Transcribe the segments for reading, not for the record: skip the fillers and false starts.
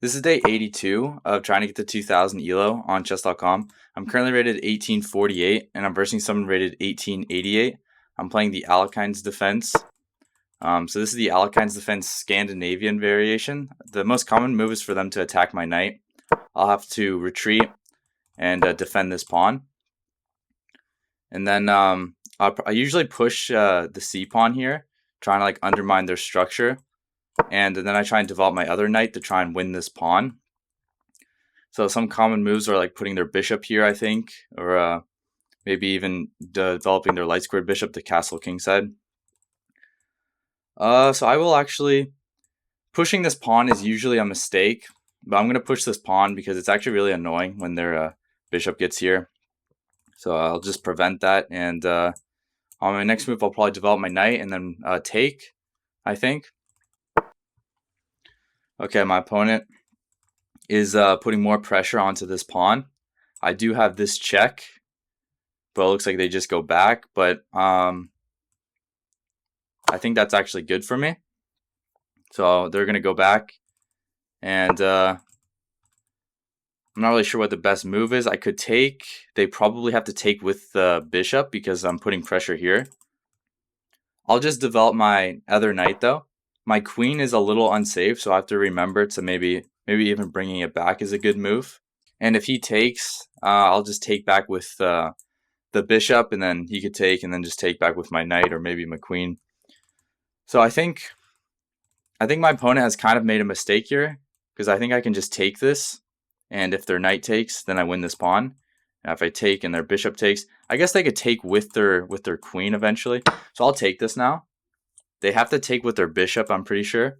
This is day 82 of trying to get to 2000 ELO on chess.com. I'm currently rated 1848 and I'm versing someone rated 1888. I'm playing the Alekhine's defense. So this is the Alekhine's defense Scandinavian variation. The most common move is for them to attack my knight. I'll have to retreat and defend this pawn. And then I usually push the C pawn here, trying to like undermine their structure. And then I try and develop my other knight to try and win this pawn. So some common moves are like putting their bishop here, I think, or maybe even developing their light squared bishop to castle kingside. So I will actually... Pushing this pawn is usually a mistake, but I'm going to push this pawn because it's actually really annoying when their bishop gets here. So I'll just prevent that, and on my next move I'll probably develop my knight and then take, I think. Okay, my opponent is putting more pressure onto this pawn. I do have this check, but it looks like they just go back. But I think that's actually good for me. So they're going to go back. And I'm not really sure what the best move is. I could take. They probably have to take with the bishop because I'm putting pressure here. I'll just develop my other knight, though. My queen is a little unsafe, so I have to remember to maybe even bringing it back is a good move. And if he takes, I'll just take back with the bishop, and then he could take, and then just take back with my knight or maybe my queen. So I think my opponent has kind of made a mistake here, because I think I can just take this, and if their knight takes, then I win this pawn. And if I take and their bishop takes, I guess they could take with their queen eventually. So I'll take this now. They have to take with their bishop, I'm pretty sure.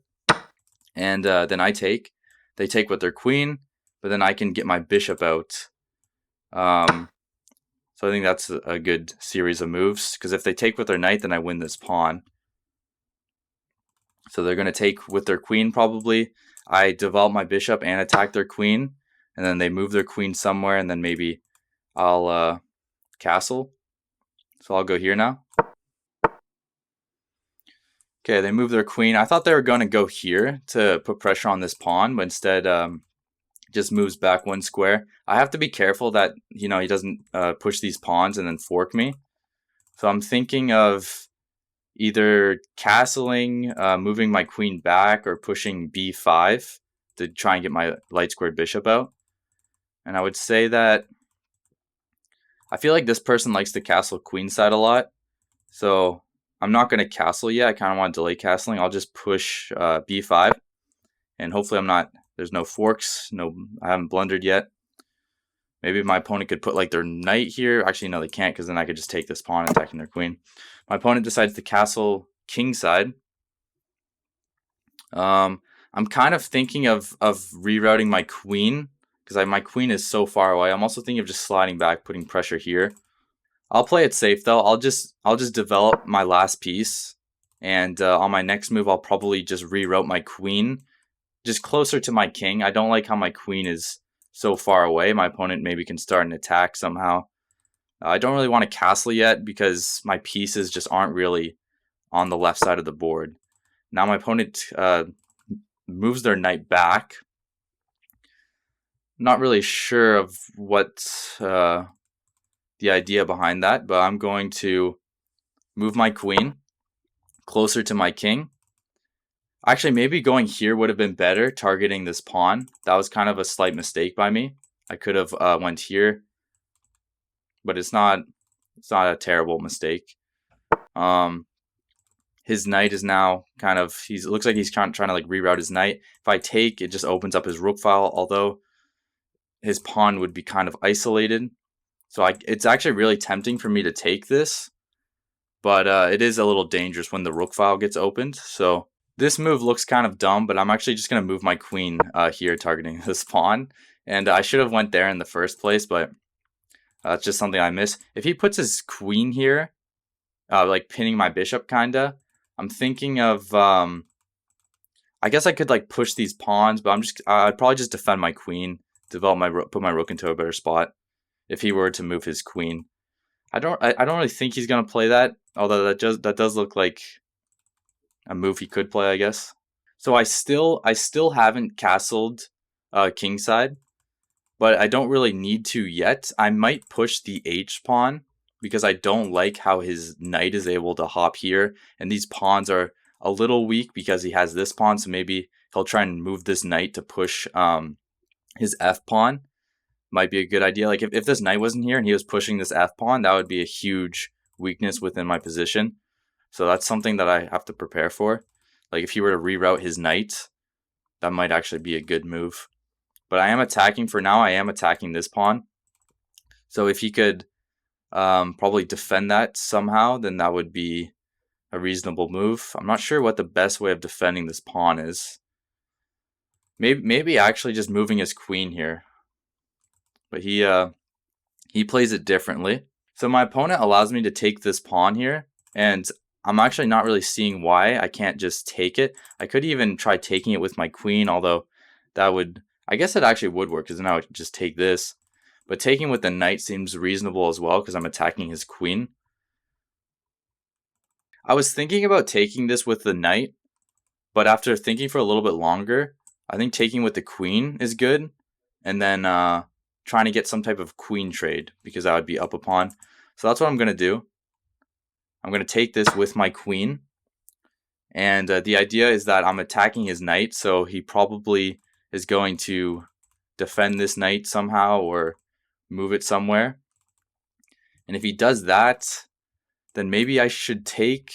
And then I take. They take with their queen, but then I can get my bishop out. So I think that's a good series of moves, because if they take with their knight, then I win this pawn. So they're going to take with their queen probably. I develop my bishop and attack their queen, and then they move their queen somewhere, and then maybe I'll castle. So I'll go here now. Okay, they move their queen. I thought they were going to go here to put pressure on this pawn, but instead just moves back one square. I have to be careful that he doesn't push these pawns and then fork me. So I'm thinking of either castling, moving my queen back, or pushing b5 to try and get my light squared bishop out. And I would say that I feel like this person likes to castle queenside a lot. So I'm not going to castle yet. I kind of want to delay castling. I'll just push b5. And hopefully there's no forks. I haven't blundered yet. Maybe my opponent could put like their knight here. Actually, no, they can't, because then I could just take this pawn attacking their queen. My opponent decides to castle kingside. I'm kind of thinking of rerouting my queen, because my queen is so far away. I'm also thinking of just sliding back, putting pressure here. I'll play it safe though. I'll just develop my last piece, and on my next move I'll probably just reroute my queen just closer to my king. I don't like how my queen is so far away. My opponent maybe can start an attack somehow. I don't really want to castle yet because my pieces just aren't really on the left side of the board. Now my opponent moves their knight back. Not really sure of what the idea behind that, but I'm going to move my queen closer to my king. Actually, maybe going here would have been better, targeting this pawn. That was kind of a slight mistake by me. I could have went here, but it's not a terrible mistake. His knight is now kind of, looks like he's trying to like reroute his knight. If I take, it just opens up his rook file, although his pawn would be kind of isolated. So it's actually really tempting for me to take this, but it is a little dangerous when the rook file gets opened. So this move looks kind of dumb, but I'm actually just going to move my queen here, targeting this pawn. And I should have went there in the first place, but it's just something I miss. If he puts his queen here, like pinning my bishop kinda, I'm thinking of, I guess I could like push these pawns, but I'd probably just defend my queen, put my rook into a better spot if he were to move his queen. I don't really think he's gonna play that, although that does look like a move he could play, I guess. So I still haven't castled king side, but I don't really need to yet. I might push the H pawn because I don't like how his knight is able to hop here, and these pawns are a little weak because he has this pawn, so maybe he'll try and move this knight to push his F pawn. Might be a good idea. Like if this knight wasn't here and he was pushing this F pawn, that would be a huge weakness within my position. So that's something that I have to prepare for. Like if he were to reroute his knight, that might actually be a good move. But I am attacking for now. I am attacking this pawn. So if he could probably defend that somehow, then that would be a reasonable move. I'm not sure what the best way of defending this pawn is. Maybe actually just moving his queen here. But he plays it differently. So my opponent allows me to take this pawn here, and I'm actually not really seeing why I can't just take it. I could even try taking it with my queen, although that would, I guess it actually would work, because then I would just take this. But taking with the knight seems reasonable as well, because I'm attacking his queen. I was thinking about taking this with the knight, but after thinking for a little bit longer, I think taking with the queen is good, and then trying to get some type of queen trade, because that would be up a pawn. So that's what I'm going to do. I'm going to take this with my queen, and the idea is that I'm attacking his knight, so he probably is going to defend this knight somehow or move it somewhere. And if he does that, then maybe I should take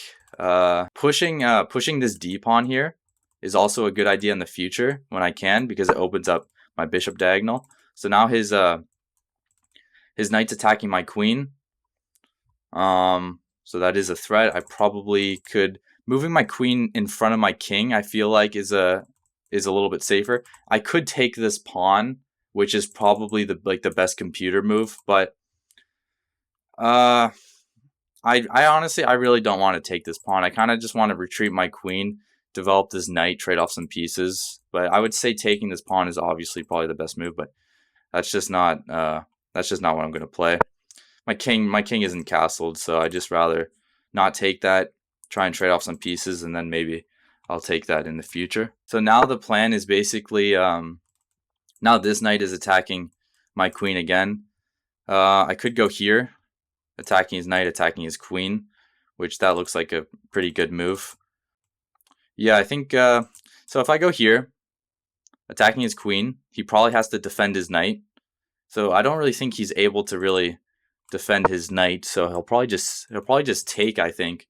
pushing this d pawn here is also a good idea in the future when I can, because it opens up my bishop diagonal. So now his knight's attacking my queen. So that is a threat. I probably could, moving my queen in front of my king, I feel like is a little bit safer. I could take this pawn, which is probably the best computer move, but I honestly, I really don't want to take this pawn. I kind of just want to retreat my queen, develop this knight, trade off some pieces. But I would say taking this pawn is obviously probably the best move, but that's just not what I'm going to play. My king isn't castled, so I just rather not take that, try and trade off some pieces, and then maybe I'll take that in the future. So now the plan is basically now this knight is attacking my queen again. I could go here, attacking his knight, attacking his queen, which that looks like a pretty good move. Yeah, I think so. If I go here, attacking his queen, he probably has to defend his knight. So I don't really think he's able to really defend his knight, so he'll probably just take, I think.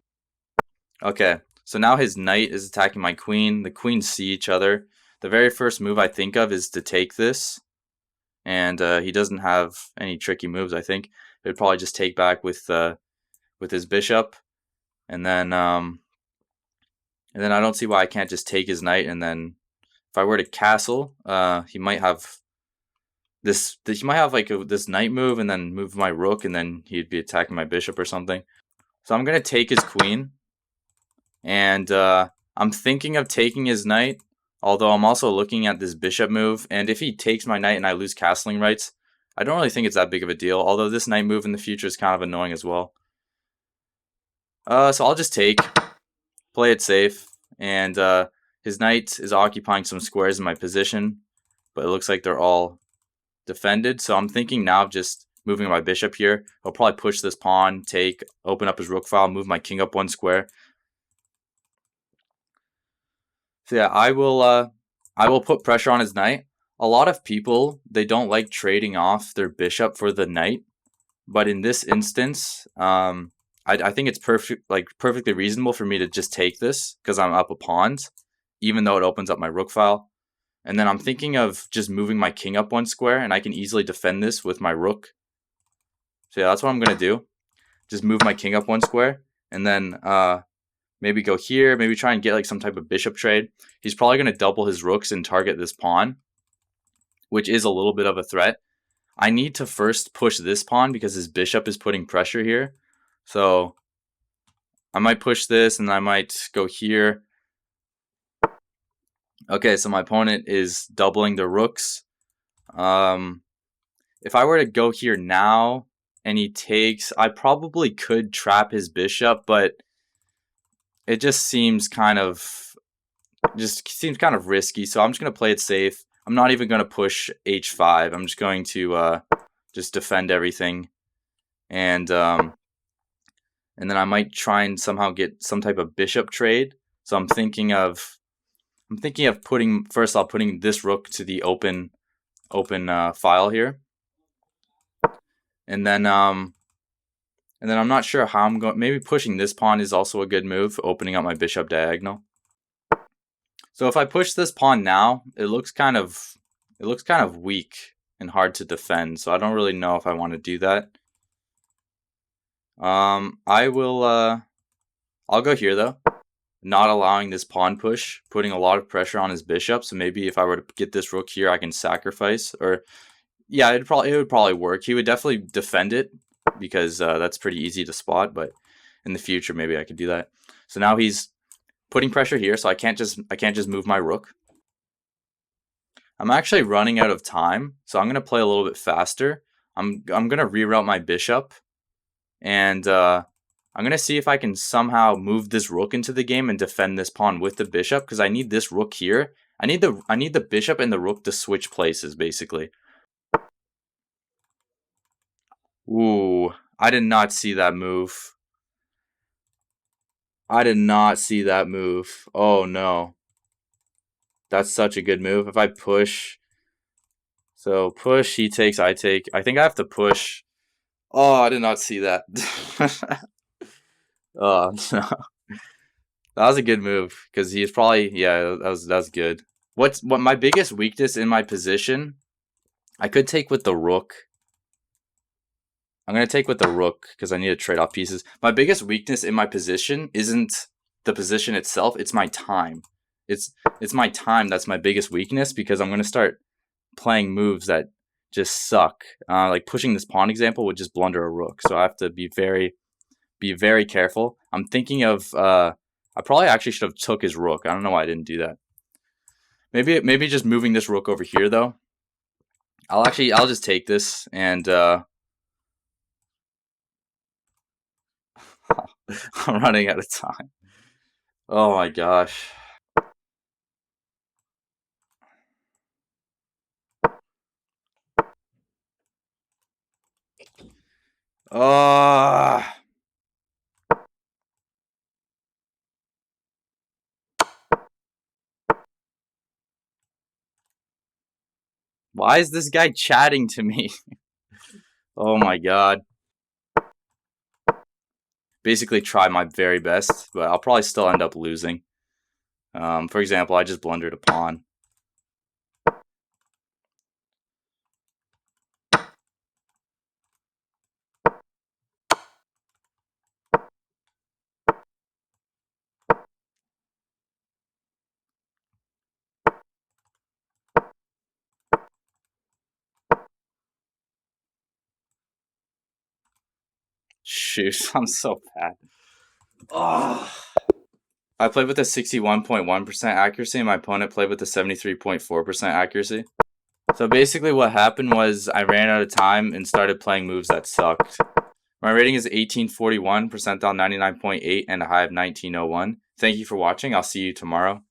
Okay, so now his knight is attacking my queen. The queens see each other. The very first move I think of is to take this, and he doesn't have any tricky moves. I think it would probably just take back with his bishop, and then I don't see why I can't just take his knight. And then if I were to castle, he might have this. He might have like this knight move, and then move my rook, and then he'd be attacking my bishop or something. So I'm gonna take his queen, and I'm thinking of taking his knight. Although I'm also looking at this bishop move, and if he takes my knight and I lose castling rights, I don't really think it's that big of a deal. Although this knight move in the future is kind of annoying as well. So I'll just take, play it safe, and his knight is occupying some squares in my position, but it looks like they're all defended. So I'm thinking now of just moving my bishop here. I'll probably push this pawn, take, open up his rook file, move my king up one square. So yeah, I will put pressure on his knight. A lot of people, they don't like trading off their bishop for the knight, but in this instance, I think it's perfectly reasonable for me to just take this because I'm up a pawns, even though it opens up my rook file. And then I'm thinking of just moving my king up one square, and I can easily defend this with my rook. So yeah, that's what I'm gonna do. Just move my king up one square, and then maybe go here, maybe try and get like some type of bishop trade. He's probably going to double his rooks and target this pawn, which is a little bit of a threat. I need to first push this pawn because his bishop is putting pressure here. So I might push this, and I might go here. Okay, so my opponent is doubling the rooks. If I were to go here now and he takes, I probably could trap his bishop, but it just seems kind of risky, so I'm just going to play it safe. I'm not even going to push h5. I'm just going to just defend everything, and then I might try and somehow get some type of bishop trade. So I'm thinking of putting this rook to the open file here, and then I'm not sure how I'm going. Maybe pushing this pawn is also a good move, opening up my bishop diagonal. So if I push this pawn now, it looks kind of weak and hard to defend. So I don't really know if I want to do that. I will. I'll go here though, not allowing this pawn push, putting a lot of pressure on his bishop. So maybe if I were to get this rook here, I can sacrifice. Or yeah, it would probably work. He would definitely defend it because that's pretty easy to spot. But in the future, maybe I could do that. So now he's putting pressure here, so I can't just move my rook. I'm actually running out of time, so I'm gonna play a little bit faster. I'm gonna reroute my bishop, and I'm gonna see if I can somehow move this rook into the game and defend this pawn with the bishop, because I need this rook here. I need the bishop and the rook to switch places, basically. Ooh, I did not see that move. I did not see that move. Oh no. That's such a good move. If I push, so push, he takes, I take. I think I have to push. Oh, I did not see that. Oh no. That was a good move because he's probably, yeah, that was good. What my biggest weakness in my position? I could take with the rook. I'm gonna take with the rook because I need to trade off pieces. My biggest weakness in my position isn't the position itself; it's my time. It's my time that's my biggest weakness, because I'm gonna start playing moves that just suck. Like pushing this pawn example would just blunder a rook, so I have to be very careful. I'm thinking of I probably actually should have took his rook. I don't know why I didn't do that. Maybe just moving this rook over here though. I'll just take this, and I'm running out of time. Oh my gosh. Uh Why is this guy chatting to me? Oh my god. Basically try my very best, but I'll probably still end up losing. For example, I just blundered a pawn. Shoot, I'm so bad. Oh. I played with a 61.1% accuracy, and my opponent played with a 73.4% accuracy. So basically what happened was I ran out of time and started playing moves that sucked. My rating is 1841, percentile 99.8, and a high of 1901. Thank you for watching. I'll see you tomorrow.